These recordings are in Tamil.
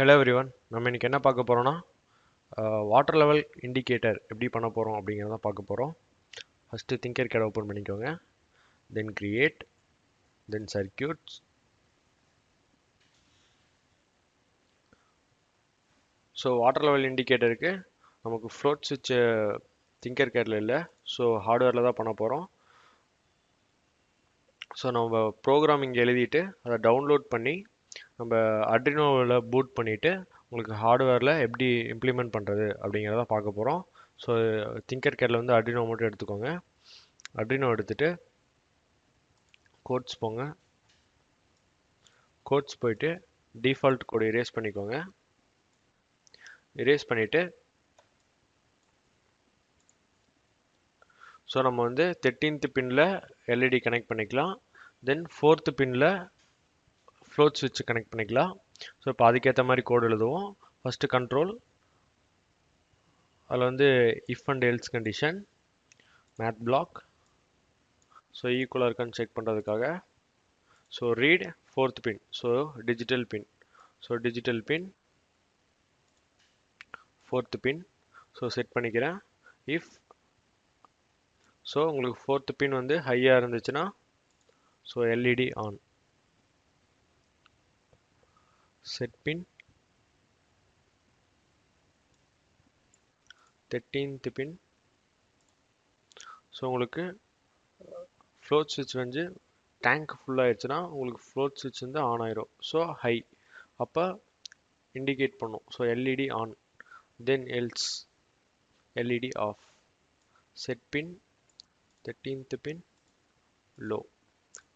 ஹலோ எவ்ரிவன், நம்ம இன்னைக்கு என்ன பார்க்க போறோம்னா வாட்டர் லெவல் இண்டிகேட்டர் எப்படி பண்ண போறோம் அப்படிங்கிறத பார்க்க போறோம். ஃபர்ஸ்ட் திங்கர் கேட் ஓப்பன் பண்ணிக்கோங்க, தென் கிரியேட், தென் சர்க்யூட்ஸ். ஸோ வாட்டர் லெவல் இண்டிகேட்டருக்கு நமக்கு ஃப்ளோட் சுவிட்ச் திங்கர் கேட்டில் இல்லை, ஸோ ஹார்ட்வேரில் தான் பண்ண போகிறோம். ஸோ நம்ம ப்ரோக்ராம் இங்கே எழுதிட்டு அதை டவுன்லோட் பண்ணி நம்ம அட்ரினோவில் பூட் பண்ணிவிட்டு உங்களுக்கு ஹார்ட்வேரில் எப்படி இம்ப்ளிமெண்ட் பண்ணுறது அப்படிங்கிறத பார்க்க போகிறோம். ஸோ திங்கர் கேட்டில் வந்து அட்ரினோ மட்டும் எடுத்துக்கோங்க. அட்ரினோ எடுத்துகிட்டு கோட்ஸ் போங்க, கோட்ஸ் போயிட்டு டிஃபால்ட் கோடு எரேஸ் பண்ணிக்கோங்க. எரேஸ் பண்ணிவிட்டு ஸோ நம்ம வந்து 13th பின்னில் எல்இடி கனெக்ட் பண்ணிக்கலாம், தென் 4th பின்னில் ஃப்ளோட் ஸ்விட்ச் கனெக்ட் பண்ணிக்கலாம். ஸோ இப்போ அதுக்கேற்ற மாதிரி கோடு எழுதுவோம். ஃபஸ்ட்டு கண்ட்ரோல், அதில் வந்து if and else condition, math block, so ஈக்குவலாக இருக்கான்னு செக் பண்ணுறதுக்காக. So read 4th pin, so digital pin, so digital pin 4th pin, so set பண்ணிக்கிறேன். இஃப் ஸோ உங்களுக்கு 4th பின் வந்து ஹையாக இருந்துச்சுன்னா so LED on. Set pin 13th pin, so உங்களுக்கு ஃப்ளோட் ஸ்விட்ச் வந்து டேங்க் ஃபுல்லாகிடுச்சுன்னா உங்களுக்கு ஃப்ளோட் ஸ்விட்ச் வந்து ஆன் ஆயிரும். ஸோ ஹை, அப்போ இண்டிகேட் பண்ணும். So LED on, then else LED off. Set pin 13th pin low.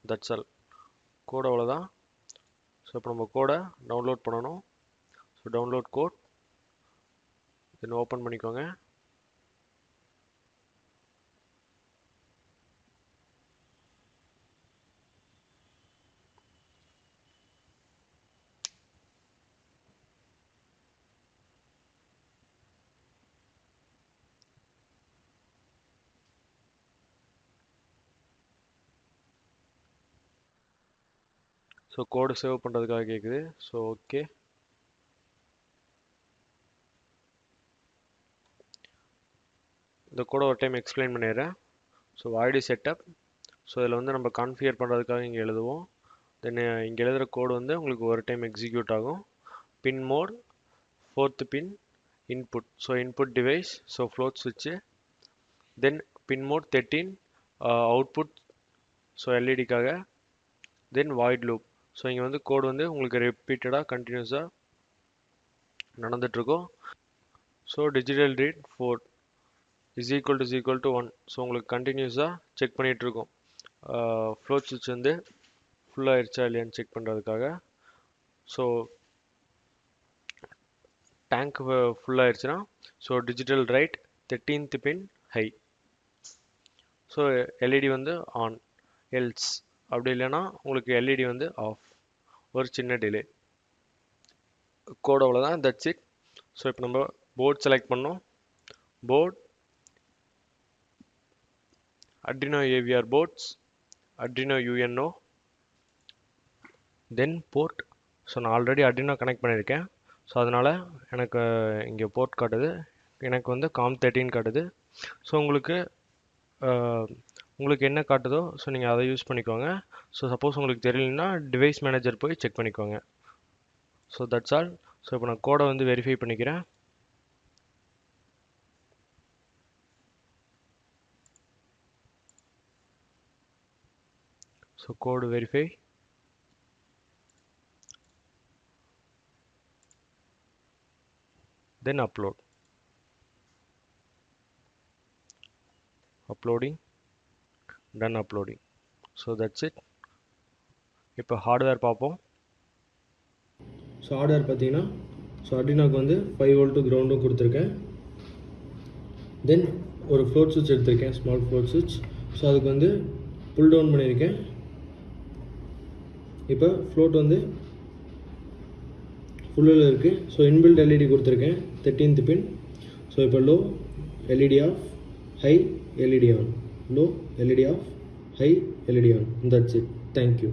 That's all. Code அவ்வளோதான். ஸோ இப்போ நம்ம கோடை டவுன்லோட் பண்ணணும். So download code, then open பண்ணிக்கோங்க. ஸோ கோடு சேவ் பண்ணுறதுக்காக கேட்குது. ஸோ ஓகே, இந்த கோடை ஒரு டைம் எக்ஸ்பிளைன் பண்ணிடுறேன். ஸோ வாய்டு செட்டப், ஸோ இதில் வந்து நம்ம கான்ஃபிகர் பண்ணுறதுக்காக இங்கே எழுதுவோம். தென் இங்கே எழுதுகிற கோடு வந்து உங்களுக்கு ஒரு டைம் எக்ஸிக்யூட் ஆகும். Pin mode 4th pin input, so input device, so float ஸ்விட்சு. Then pin mode 13 output, so எல்இடிக்காக. தென் வாய்ட் லூப், ஸோ இங்கே வந்து கோடு வந்து உங்களுக்கு ரிப்பீட்டடாக கண்டினியூஸாக நடந்துகிட்ருக்கும். So digital read 4 is equal to 1, so உங்களுக்கு கண்டினியூஸாக செக் பண்ணிகிட்ருக்கோம். ஃப்ளோட் ஸ்விட்ச் வந்து ஃபுல்லாகிடுச்சா இல்லையான்னு செக் பண்ணுறதுக்காக. ஸோ டேங்க் ஃபுல்லாகிடுச்சுன்னா so digital write 13th pin high, so LED வந்து ஆன். எல்ஸ் அப்படி இல்லைன்னா உங்களுக்கு எல்இடி வந்து ஆஃப். ஒரு சின்ன டிலே. கோட் அவ்வளோதான், தட்ஸ் இட். ஸோ இப்போ நம்ம போர்ட் செலக்ட் பண்ணோம். Board Arduino AVR boards, Arduino UNO, then board. So நான் ஆல்ரெடி Arduino கனெக்ட் பண்ணியிருக்கேன், ஸோ அதனால் எனக்கு இங்கே போர்ட் காட்டுது, எனக்கு வந்து COM13 காட்டுது. ஸோ உங்களுக்கு என்ன காட்டுதோ ஸோ நீங்கள் அதை யூஸ் பண்ணிக்கோங்க. ஸோ சப்போஸ் உங்களுக்கு தெரியலனா டிவைஸ் மேனேஜர் போய் செக் பண்ணிக்கோங்க. So that's all. ஸோ இப்போ நான் கோடை வந்து வெரிஃபை பண்ணிக்கிறேன். So code verify, then upload, uploading, done uploading. So that's it. இப்போ ஹார்ட்வேர் பார்ப்போம். ஸோ ஹார்ட்வேர் பார்த்தீங்கன்னா ஸோ அர்டினோக்கு வந்து 5 வோல்ட்டு கிரவுண்டும் கொடுத்துருக்கேன். தென் ஒரு ஃப்ளோட் சுவிட்ச் எடுத்திருக்கேன், ஸ்மால் ஃப்ளோட் சுவிட்ச். ஸோ அதுக்கு வந்து புல் டவுன் பண்ணியிருக்கேன். இப்போ ஃப்ளோட் வந்து ஃபுல்லில் இருக்குது. ஸோ இன்பில்ட் எல்இடி கொடுத்துருக்கேன் 13th பின். ஸோ இப்போ low LED of, high LED on, low LED of, high LED on. That's it. Thank you.